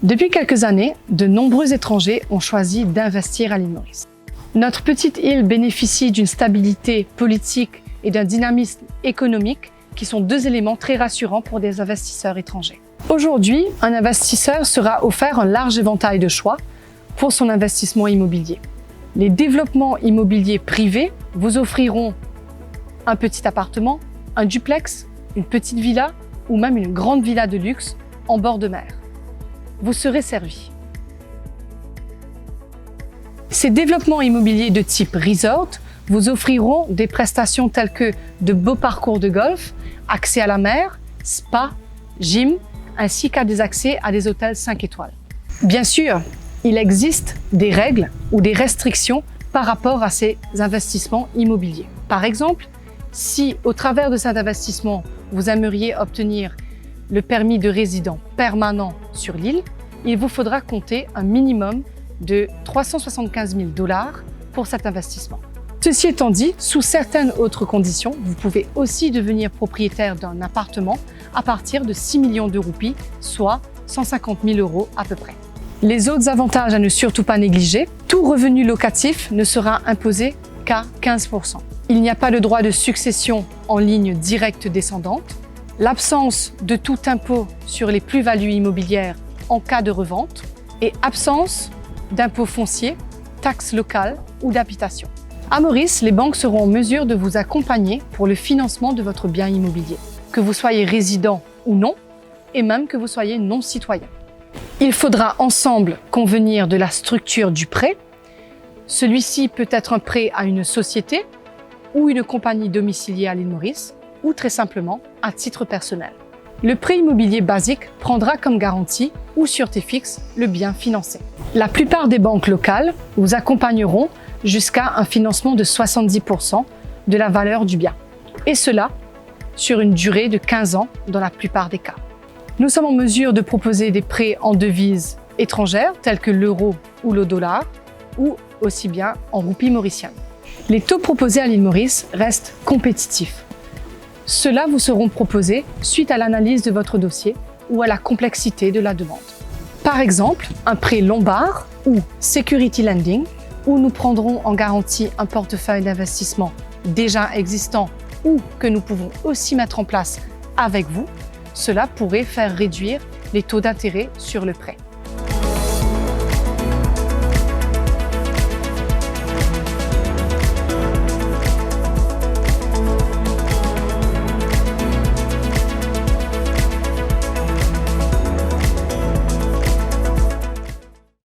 Depuis quelques années, de nombreux étrangers ont choisi d'investir à l'île Maurice. Notre petite île bénéficie d'une stabilité politique et d'un dynamisme économique qui sont deux éléments très rassurants pour des investisseurs étrangers. Aujourd'hui, un investisseur sera offert un large éventail de choix pour son investissement immobilier. Les développements immobiliers privés vous offriront un petit appartement, un duplex, une petite villa ou même une grande villa de luxe en bord de mer. Vous serez servi. Ces développements immobiliers de type resort vous offriront des prestations telles que de beaux parcours de golf, accès à la mer, spa, gym, ainsi qu'à des accès à des hôtels 5 étoiles. Bien sûr, il existe des règles ou des restrictions par rapport à ces investissements immobiliers. Par exemple, si au travers de cet investissement, vous aimeriez obtenir le permis de résident permanent sur l'île, il vous faudra compter un minimum de 375 000 $ pour cet investissement. Ceci étant dit, sous certaines autres conditions, vous pouvez aussi devenir propriétaire d'un appartement à partir de 6 millions de roupies, soit 150 000 € à peu près. Les autres avantages à ne surtout pas négliger, tout revenu locatif ne sera imposé qu'à 15%. Il n'y a pas de droit de succession en ligne directe descendante, l'absence de tout impôt sur les plus-values immobilières en cas de revente et absence d'impôts fonciers, taxes locales ou d'habitation. À Maurice, les banques seront en mesure de vous accompagner pour le financement de votre bien immobilier, que vous soyez résident ou non, et même que vous soyez non-citoyen. Il faudra ensemble convenir de la structure du prêt. Celui-ci peut être un prêt à une société ou une compagnie domiciliée à l'île Maurice, ou très simplement à titre personnel. Le prêt immobilier basique prendra comme garantie ou sûreté fixe le bien financé. La plupart des banques locales vous accompagneront jusqu'à un financement de 70% de la valeur du bien, et cela sur une durée de 15 ans dans la plupart des cas. Nous sommes en mesure de proposer des prêts en devises étrangères telles que l'euro ou le dollar, ou aussi bien en roupies mauriciennes. Les taux proposés à l'île Maurice restent compétitifs. Ceux-là vous seront proposés suite à l'analyse de votre dossier ou à la complexité de la demande. Par exemple, un prêt lombard ou security lending, où nous prendrons en garantie un portefeuille d'investissement déjà existant ou que nous pouvons aussi mettre en place avec vous, cela pourrait faire réduire les taux d'intérêt sur le prêt.